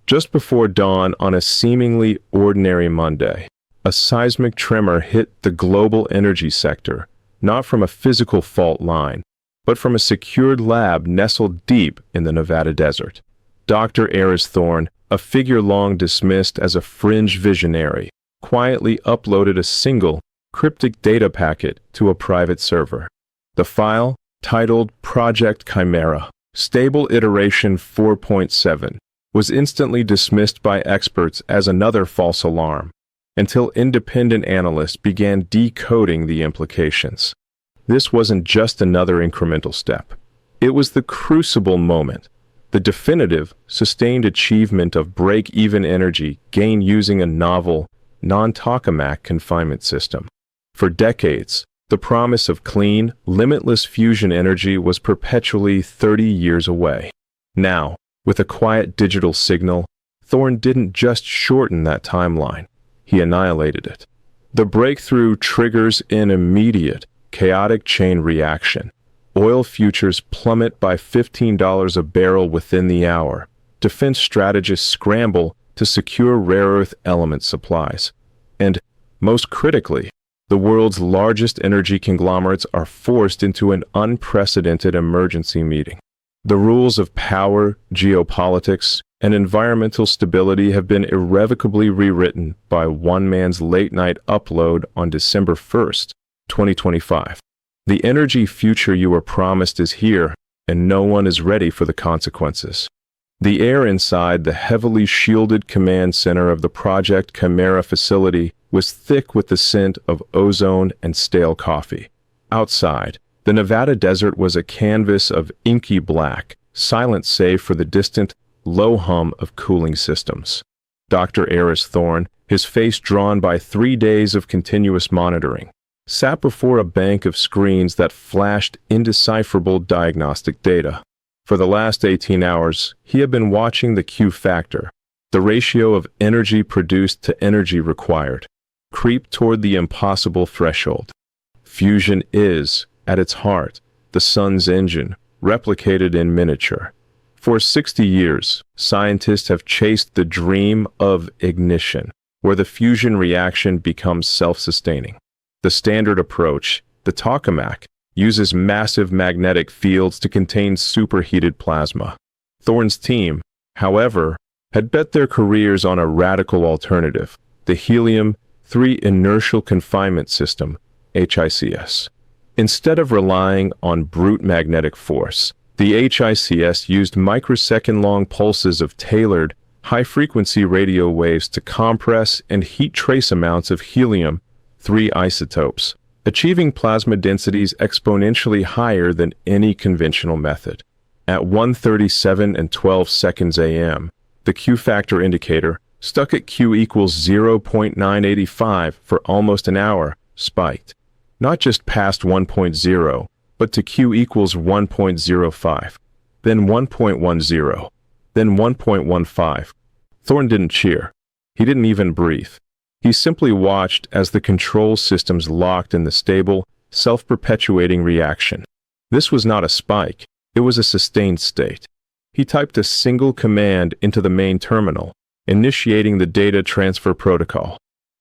Just before dawn on a seemingly ordinary Monday, a seismic tremor hit the global energy sector, not from a physical fault line, but from a secured lab nestled deep in the Nevada desert. Dr. Eris Thorne, a figure long dismissed as a fringe visionary, quietly uploaded a single, cryptic data packet to a private server. The file, titled Project Chimera, Stable Iteration 4.7, was instantly dismissed by experts as another false alarm, until independent analysts began decoding the implications. This wasn't just another incremental step. It was the crucible moment, the definitive, sustained achievement of break-even energy gained using a novel, non-tokamak confinement system. For decades, the promise of clean, limitless fusion energy was perpetually 30 years away. Now, with a quiet digital signal, Thorne didn't just shorten that timeline. He annihilated it. The breakthrough triggers an immediate, chaotic chain reaction. Oil futures plummet by $15 a barrel within the hour. Defense strategists scramble to secure rare earth element supplies. And, most critically, the world's largest energy conglomerates are forced into an unprecedented emergency meeting. The rules of power, geopolitics, and environmental stability have been irrevocably rewritten by one man's late-night upload on December 1st, 2025. The energy future you were promised is here, and no one is ready for the consequences. The air inside the heavily shielded command center of the Project Chimera facility was thick with the scent of ozone and stale coffee. Outside, the Nevada desert was a canvas of inky black, silent save for the distant, low hum of cooling systems. Dr. Eris Thorne, his face drawn by 3 days of continuous monitoring, sat before a bank of screens that flashed indecipherable diagnostic data. For the last 18 hours, he had been watching the Q factor, the ratio of energy produced to energy required, creep toward the impossible threshold. Fusion is, at its heart, the sun's engine, replicated in miniature. For 60 years, scientists have chased the dream of ignition, where the fusion reaction becomes self-sustaining. The standard approach, the tokamak, uses massive magnetic fields to contain superheated plasma. Thorne's team, however, had bet their careers on a radical alternative, the helium-3 inertial confinement system, HICS. Instead of relying on brute magnetic force, the HICS used microsecond-long pulses of tailored, high-frequency radio waves to compress and heat trace amounts of helium-3 isotopes, achieving plasma densities exponentially higher than any conventional method. At 1:37 and 12 seconds a.m., the Q factor indicator, stuck at Q equals 0.985 for almost an hour, spiked. Not just past 1.0, but to Q equals 1.05, then 1.10, then 1.15. Thorne didn't cheer. He didn't even breathe. He simply watched as the control systems locked in the stable, self-perpetuating reaction. This was not a spike. It was a sustained state. He typed a single command into the main terminal, initiating the data transfer protocol.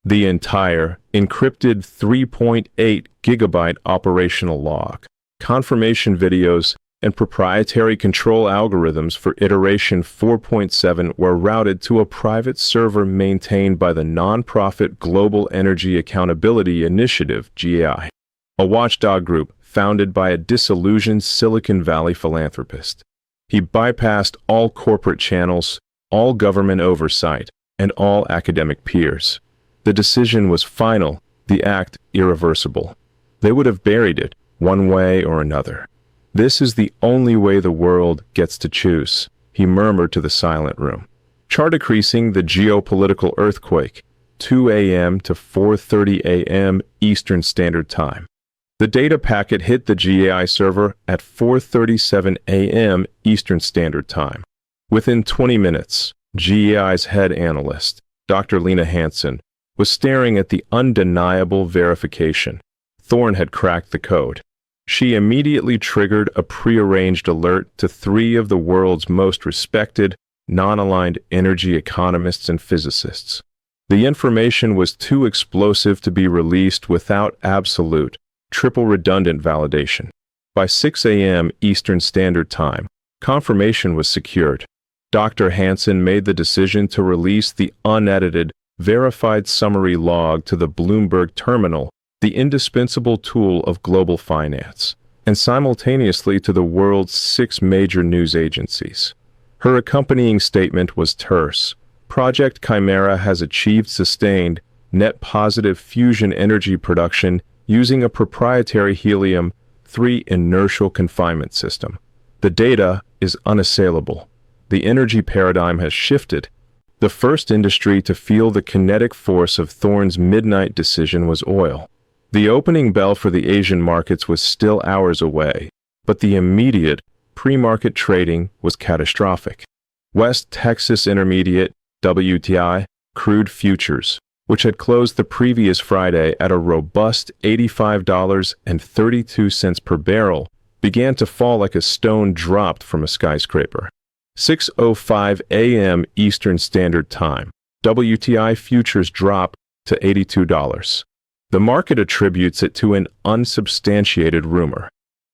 The entire, encrypted 3.8 gigabyte operational log, confirmation videos, and proprietary control algorithms for iteration 4.7 were routed to a private server maintained by the nonprofit Global Energy Accountability Initiative, GAI, a watchdog group founded by a disillusioned Silicon Valley philanthropist. He bypassed all corporate channels, all government oversight, and all academic peers. The decision was final, the act irreversible. They would have buried it, one way or another. This is the only way the world gets to choose, he murmured to the silent room. Chart decreasing the geopolitical earthquake, 2 a.m. to 4:30 a.m. Eastern Standard Time. The data packet hit the GAI server at 4:37 a.m. Eastern Standard Time. Within 20 minutes, GAI's head analyst, Dr. Lena Hansen, was staring at the undeniable verification. Thorne had cracked the code. She immediately triggered a prearranged alert to 3 of the world's most respected, non-aligned energy economists and physicists. The information was too explosive to be released without absolute, triple-redundant validation. By 6 a.m. Eastern Standard Time, confirmation was secured. Dr. Hansen made the decision to release the unedited, verified summary log to the Bloomberg terminal, the indispensable tool of global finance, and simultaneously to the world's 6 major news agencies. Her accompanying statement was terse. Project Chimera has achieved sustained, net positive fusion energy production using a proprietary helium-3 inertial confinement system. The data is unassailable. The energy paradigm has shifted. The first industry to feel the kinetic force of Thorne's midnight decision was oil. The opening bell for the Asian markets was still hours away, but the immediate, pre-market trading was catastrophic. West Texas Intermediate, WTI, crude futures, which had closed the previous Friday at a robust $85.32 per barrel, began to fall like a stone dropped from a skyscraper. 6:05 a.m. Eastern Standard Time, WTI futures dropped to $82. The market attributes it to an unsubstantiated rumor.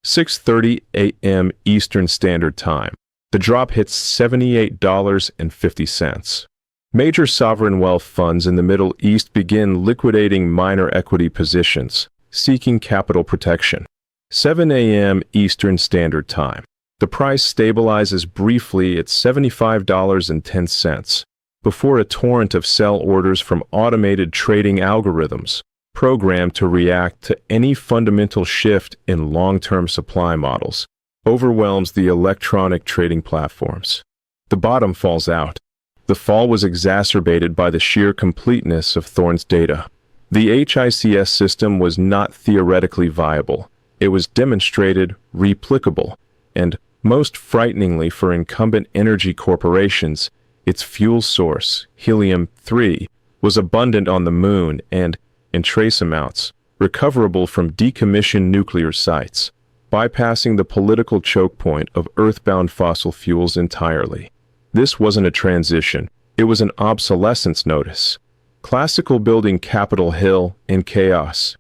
6:30 a.m. Eastern Standard Time, the drop hits $78.50. Major sovereign wealth funds in the Middle East begin liquidating minor equity positions, seeking capital protection. 7 a.m. Eastern Standard Time. The price stabilizes briefly at $75.10 before a torrent of sell orders from automated trading algorithms, programmed to react to any fundamental shift in long-term supply models, overwhelms the electronic trading platforms. The bottom falls out. The fall was exacerbated by the sheer completeness of Thorne's data. The HICS system was not theoretically viable. It was demonstrated replicable, and, most frighteningly for incumbent energy corporations, its fuel source, helium-3, was abundant on the moon and, in trace amounts, recoverable from decommissioned nuclear sites, bypassing the political choke point of earthbound fossil fuels entirely. This wasn't a transition, it was an obsolescence notice. Classical building Capitol Hill in chaos.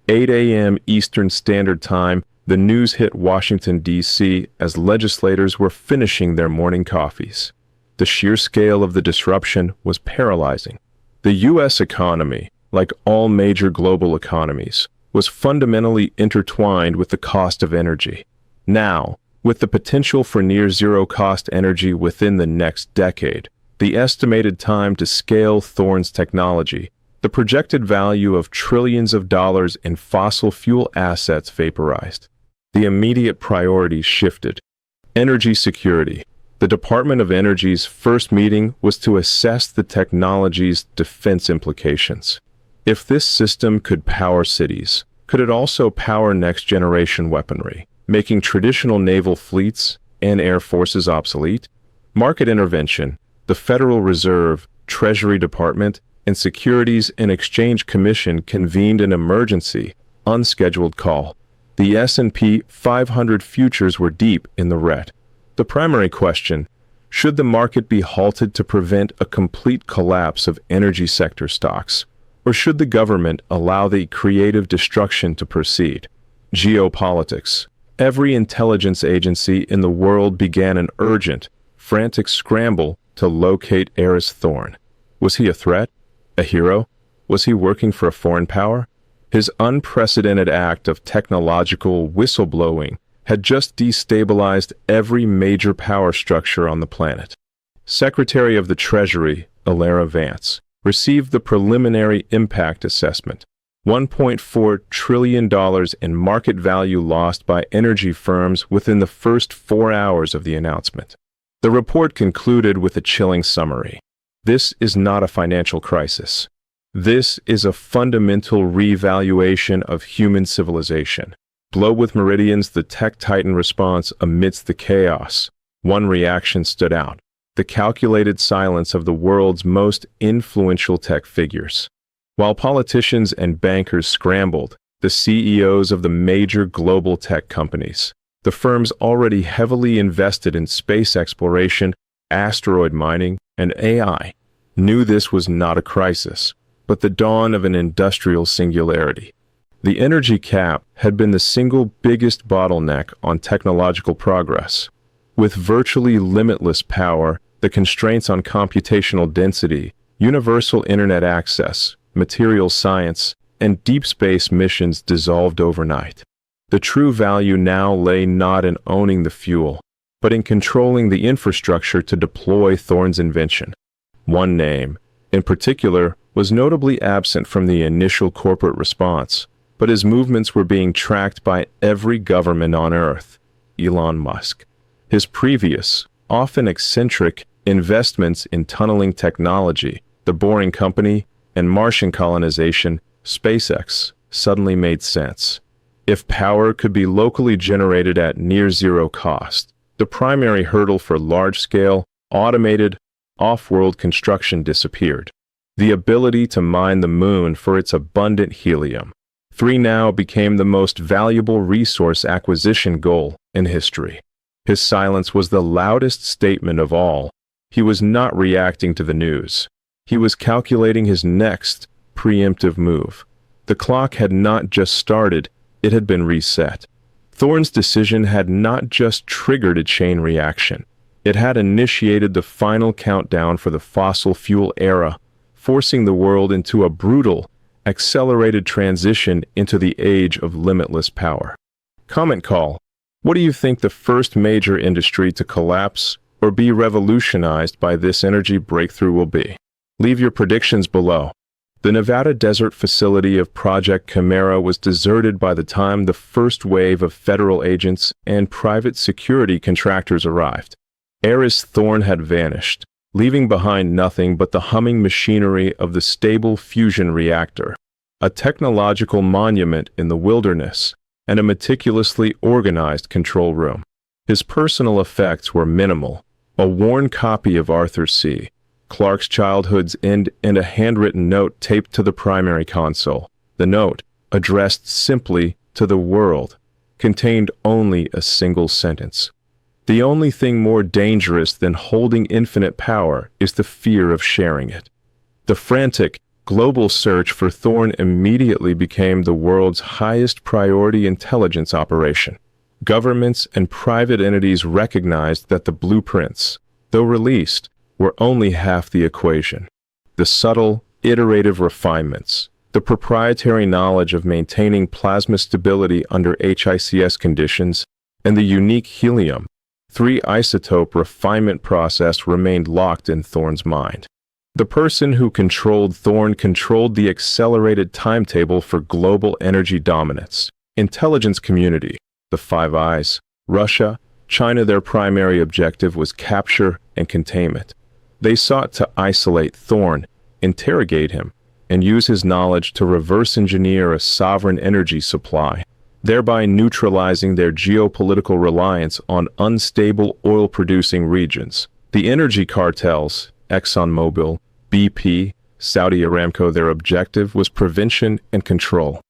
8 a.m. Eastern Standard Time, the news hit Washington, D.C. as legislators were finishing their morning coffees. The sheer scale of the disruption was paralyzing. The U.S. economy, like all major global economies, was fundamentally intertwined with the cost of energy. Now, with the potential for near-zero-cost energy within the next decade, the estimated time to scale Thorne's technology, the projected value of trillions of dollars in fossil fuel assets vaporized. The immediate priorities shifted. Energy security. The Department of Energy's first meeting was to assess the technology's defense implications. If this system could power cities, could it also power next-generation weaponry, making traditional naval fleets and air forces obsolete? Market intervention. The Federal Reserve, Treasury Department, and Securities and Exchange Commission convened an emergency, unscheduled call. The S&P 500 futures were deep in the red. The primary question, should the market be halted to prevent a complete collapse of energy sector stocks, or should the government allow the creative destruction to proceed? Geopolitics. Every intelligence agency in the world began an urgent, frantic scramble to locate Eris Thorne. Was he a threat? A hero? Was he working for a foreign power? His unprecedented act of technological whistleblowing had just destabilized every major power structure on the planet. Secretary of the Treasury, Alara Vance, received the preliminary impact assessment. $1.4 trillion in market value lost by energy firms within the first 4 hours of the announcement. The report concluded with a chilling summary. This is not a financial crisis. This is a fundamental reevaluation of human civilization. Blow with meridians, the tech titan response amidst the chaos. One reaction stood out: the calculated silence of the world's most influential tech figures. While politicians and bankers scrambled, the CEOs of the major global tech companies, the firms already heavily invested in space exploration, asteroid mining, and AI, knew this was not a crisis, but the dawn of an industrial singularity. The energy cap had been the single biggest bottleneck on technological progress. With virtually limitless power, the constraints on computational density, universal internet access, material science, and deep space missions dissolved overnight. The true value now lay not in owning the fuel, but in controlling the infrastructure to deploy Thorne's invention. One name, in particular, was notably absent from the initial corporate response, but his movements were being tracked by every government on Earth: Elon Musk. His previous, often eccentric, investments in tunneling technology, the Boring Company, and Martian colonization, SpaceX, suddenly made sense. If power could be locally generated at near-zero cost, the primary hurdle for large-scale, automated, off-world construction disappeared. The ability to mine the moon for its abundant helium. 3 now became the most valuable resource acquisition goal in history. His silence was the loudest statement of all. He was not reacting to the news. He was calculating his next preemptive move. The clock had not just started, it had been reset. Thorne's decision had not just triggered a chain reaction. It had initiated the final countdown for the fossil fuel era, forcing the world into a brutal, accelerated transition into the age of limitless power. Comment call. What do you think the first major industry to collapse or be revolutionized by this energy breakthrough will be? Leave your predictions below. The Nevada desert facility of Project Chimera was deserted by the time the first wave of federal agents and private security contractors arrived. Eris Thorne had vanished, leaving behind nothing but the humming machinery of the stable fusion reactor, a technological monument in the wilderness, and a meticulously organized control room. His personal effects were minimal: a worn copy of Arthur C. Clarke's Childhood's End and a handwritten note taped to the primary console. The note, addressed simply to the world, contained only a single sentence. The only thing more dangerous than holding infinite power is the fear of sharing it. The frantic, global search for Thorne immediately became the world's highest priority intelligence operation. Governments and private entities recognized that the blueprints, though released, were only half the equation. The subtle, iterative refinements, the proprietary knowledge of maintaining plasma stability under HICS conditions, and the unique helium-3 isotope refinement process remained locked in Thorne's mind. The person who controlled Thorne controlled the accelerated timetable for global energy dominance. Intelligence community, the Five Eyes, Russia, China. Their primary objective was capture and containment. They sought to isolate Thorne, interrogate him, and use his knowledge to reverse engineer a sovereign energy supply, thereby neutralizing their geopolitical reliance on unstable oil-producing regions. The energy cartels, ExxonMobil, BP, Saudi Aramco, their objective was prevention and control.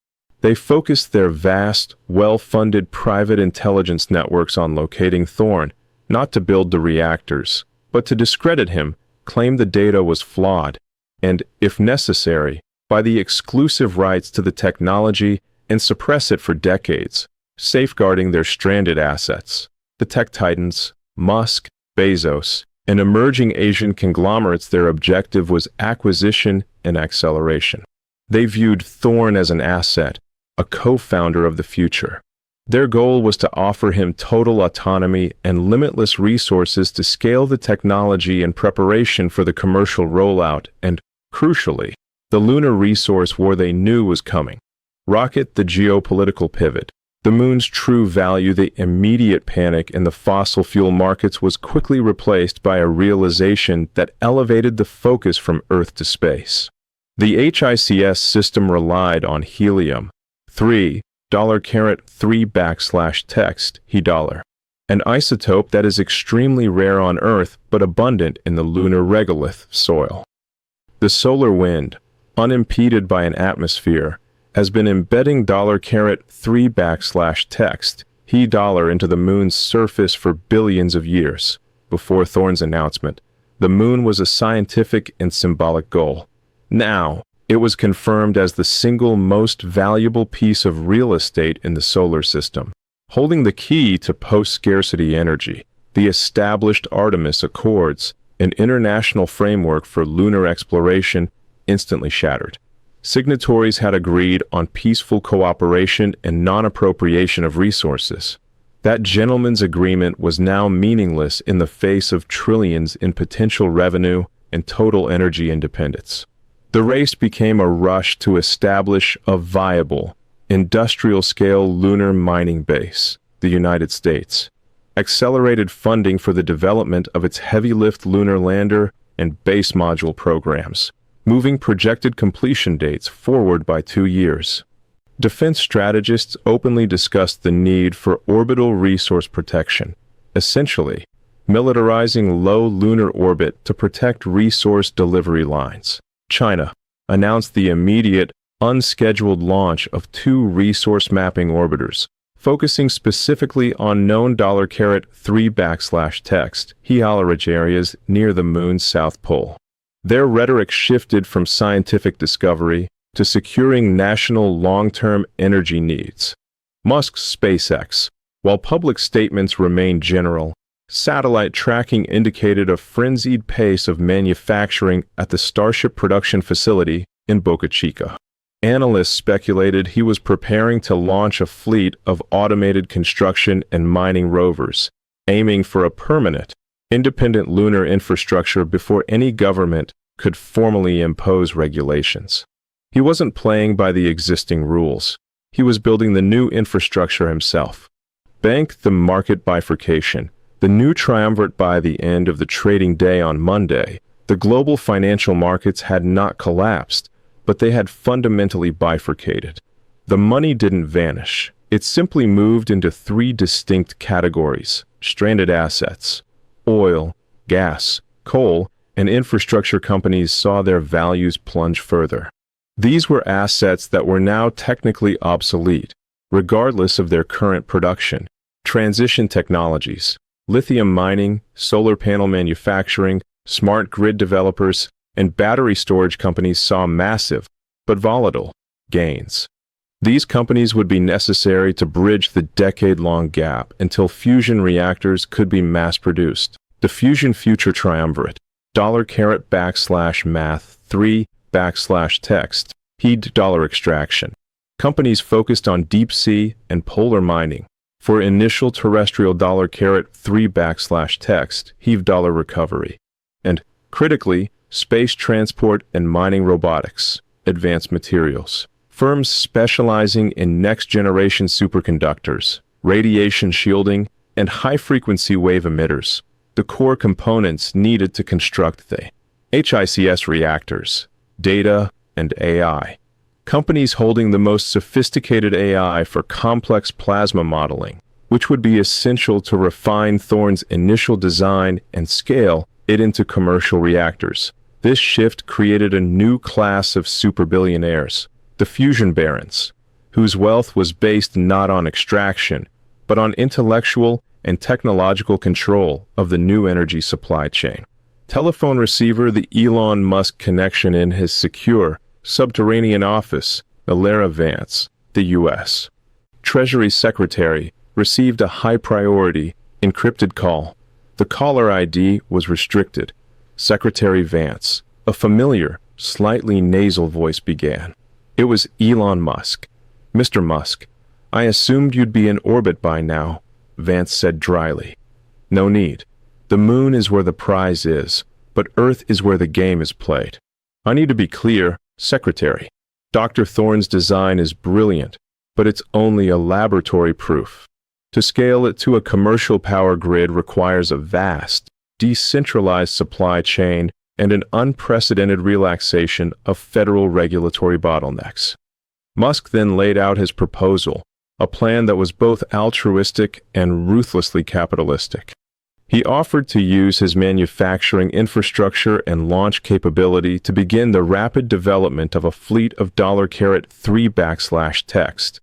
They focused their vast, well-funded private intelligence networks on locating Thorne, not to build the reactors, but to discredit him, claim the data was flawed, and, if necessary, buy the exclusive rights to the technology and suppress it for decades, safeguarding their stranded assets. The tech titans, Musk, Bezos, and emerging Asian conglomerates, their objective was acquisition and acceleration. They viewed Thorne as an asset, a co-founder of the future. Their goal was to offer him total autonomy and limitless resources to scale the technology in preparation for the commercial rollout and, crucially, the lunar resource war they knew was coming. Rocket the geopolitical pivot. The moon's true value, the immediate panic in the fossil fuel markets, was quickly replaced by a realization that elevated the focus from Earth to space. The HICS system relied on helium-3 $3 He dollar, an isotope that is extremely rare on Earth but abundant in the lunar regolith soil. The solar wind, unimpeded by an atmosphere, has been embedding $3 He dollar into the moon's surface for billions of years. before Thorne's announcement, the moon was a scientific and symbolic goal. Now, it was confirmed as the single most valuable piece of real estate in the solar system, holding the key to post-scarcity energy. The established Artemis Accords, an international framework for lunar exploration, instantly shattered. Signatories had agreed on peaceful cooperation and non-appropriation of resources. That gentleman's agreement was now meaningless in the face of trillions in potential revenue and total energy independence. The race became a rush to establish a viable, industrial-scale lunar mining base, the United States. Accelerated funding for the development of its heavy-lift lunar lander and base module programs, moving projected completion dates forward by 2 years. Defense strategists openly discussed the need for orbital resource protection, essentially militarizing low lunar orbit to protect resource delivery lines. China announced the immediate, unscheduled launch of 2 resource mapping orbiters, focusing specifically on known $3\text HEAL-rich areas near the moon's south pole. Their rhetoric shifted from scientific discovery to securing national long-term energy needs. Musk's SpaceX, while public statements remained general, satellite tracking indicated a frenzied pace of manufacturing at the Starship production facility in Boca Chica. Analysts speculated he was preparing to launch a fleet of automated construction and mining rovers, aiming for a permanent, independent lunar infrastructure before any government could formally impose regulations. He wasn't playing by the existing rules. He was building the new infrastructure himself. Bank the market bifurcation. The new triumvirate. By the end of the trading day on Monday, the global financial markets had not collapsed, but they had fundamentally bifurcated. The money didn't vanish. It simply moved into 3 distinct categories: stranded assets. Oil, gas, coal, and infrastructure companies saw their values plunge further. These were assets that were now technically obsolete, regardless of their current production. Transition technologies, lithium mining, solar panel manufacturing, smart grid developers, and battery storage companies saw massive, but volatile, gains. These companies would be necessary to bridge the decade-long gap until fusion reactors could be mass-produced. The fusion future triumvirate, $math 3\text, heed dollar extraction. Companies focused on deep-sea and polar mining. For initial terrestrial $3\text, heave dollar recovery. And, critically, space transport and mining robotics, advanced materials. Firms specializing in next-generation superconductors, radiation shielding, and high-frequency wave emitters, the core components needed to construct the HICS reactors, data, and AI. Companies holding the most sophisticated AI for complex plasma modeling, which would be essential to refine Thorne's initial design and scale it into commercial reactors. This shift created a new class of superbillionaires, the fusion barons, whose wealth was based not on extraction, but on intellectual and technological control of the new energy supply chain. Telephone receiver: the Elon Musk connection in his secure, subterranean office, Lara Vance, the U.S. Treasury Secretary, received a high-priority, encrypted call. The caller ID was restricted. Secretary Vance, a familiar, slightly nasal voice began. It was Elon Musk. "Mr. Musk, I assumed you'd be in orbit by now," Vance said dryly. "No need. The moon is where the prize is, but Earth is where the game is played. I need to be clear, Secretary. Dr. Thorne's design is brilliant, but it's only a laboratory proof. To scale it to a commercial power grid requires a vast, decentralized supply chain and an unprecedented relaxation of federal regulatory bottlenecks." Musk then laid out his proposal, a plan that was both altruistic and ruthlessly capitalistic. He offered to use his manufacturing infrastructure and launch capability to begin the rapid development of a fleet of $3\text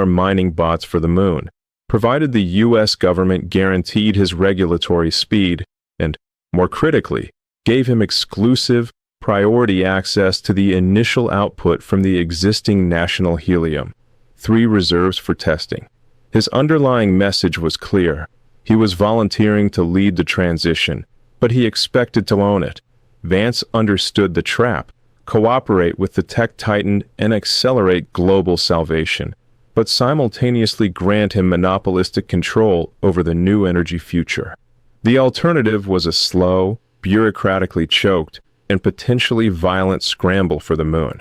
mining bots for the moon, provided the U.S. government guaranteed his regulatory speed and, more critically, gave him exclusive, priority access to the initial output from the existing national helium-3 reserves for testing. His underlying message was clear. He was volunteering to lead the transition, but he expected to own it. Vance understood the trap: cooperate with the tech titan and accelerate global salvation, but simultaneously grant him monopolistic control over the new energy future. The alternative was a slow, bureaucratically choked, and potentially violent scramble for the moon.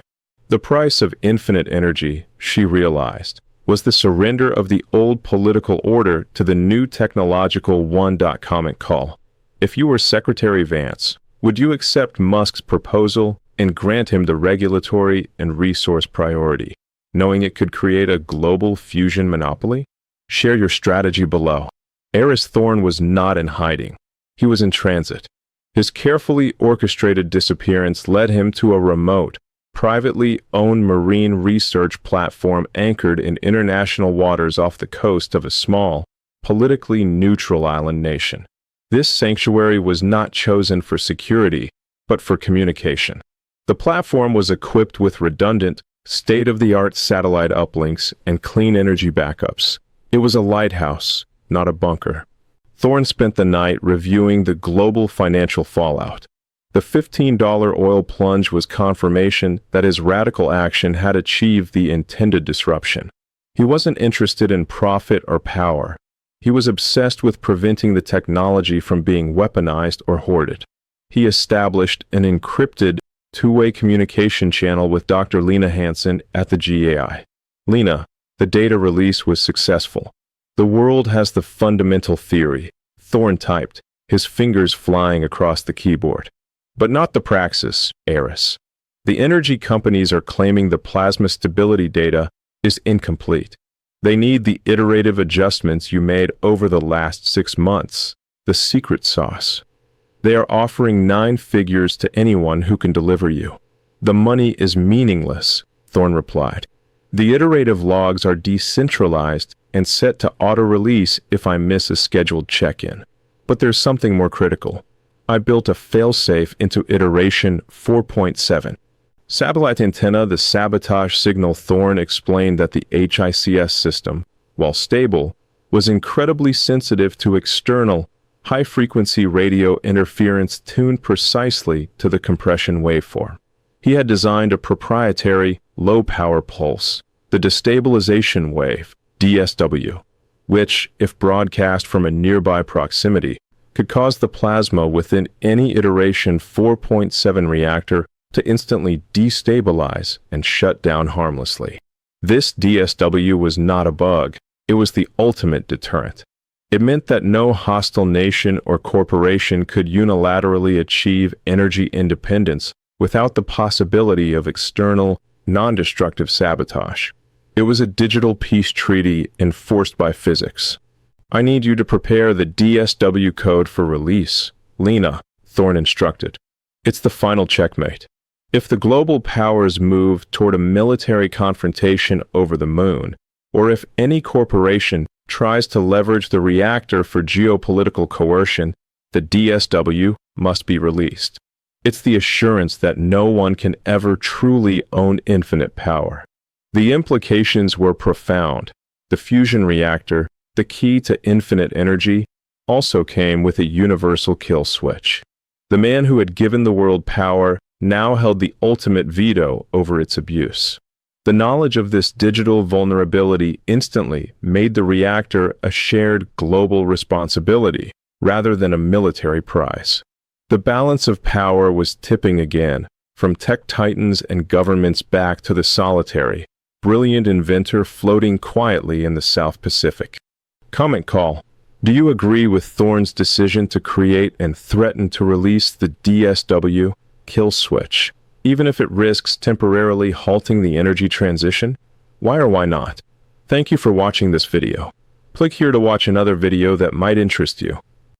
The price of infinite energy, she realized, was the surrender of the old political order to the new technological one. Comment call. If you were Secretary Vance, would you accept Musk's proposal and grant him the regulatory and resource priority, knowing it could create a global fusion monopoly? Share your strategy below. Eris Thorne was not in hiding. He was in transit. His carefully orchestrated disappearance led him to a remote, privately owned marine research platform anchored in international waters off the coast of a small, politically neutral island nation. This sanctuary was not chosen for security, but for communication. The platform was equipped with redundant, state-of-the-art satellite uplinks and clean energy backups. It was a lighthouse, not a bunker. Thorne spent the night reviewing the global financial fallout. The $15 oil plunge was confirmation that his radical action had achieved the intended disruption. He wasn't interested in profit or power. He was obsessed with preventing the technology from being weaponized or hoarded. He established an encrypted, two-way communication channel with Dr. Lena Hansen at the GAI. Lena, the data release was successful. The world has the fundamental theory, Thorne typed, his fingers flying across the keyboard. But not the praxis, Eris. The energy companies are claiming the plasma stability data is incomplete. They need the iterative adjustments you made over the last 6 months, the secret sauce. They are offering 9 figures to anyone who can deliver you. The money is meaningless, Thorne replied. The iterative logs are decentralized and set to auto-release if I miss a scheduled check-in. But there's something more critical. I built a failsafe into iteration 4.7. Satellite antenna, the sabotage signal. Thorne explained that the HICS system, while stable, was incredibly sensitive to external, high-frequency radio interference tuned precisely to the compression waveform. He had designed a proprietary, low-power pulse, the destabilization wave, DSW, which, if broadcast from a nearby proximity, could cause the plasma within any iteration 4.7 reactor to instantly destabilize and shut down harmlessly. This DSW was not a bug, it was the ultimate deterrent. It meant that no hostile nation or corporation could unilaterally achieve energy independence without the possibility of external, non-destructive sabotage. It was a digital peace treaty enforced by physics. I need you to prepare the DSW code for release, Lena, Thorne instructed. It's the final checkmate. If the global powers move toward a military confrontation over the moon, or if any corporation tries to leverage the reactor for geopolitical coercion, the DSW must be released. It's the assurance that no one can ever truly own infinite power. The implications were profound. The fusion reactor, the key to infinite energy, also came with a universal kill switch. The man who had given the world power now held the ultimate veto over its abuse. The knowledge of this digital vulnerability instantly made the reactor a shared global responsibility rather than a military prize. The balance of power was tipping again, from tech titans and governments back to the solitary, brilliant inventor floating quietly in the South Pacific. Comment call. Do you agree with Thorne's decision to create and threaten to release the DSW kill switch, even if it risks temporarily halting the energy transition? Why or why not? Thank you for watching this video. Click here to watch another video that might interest you.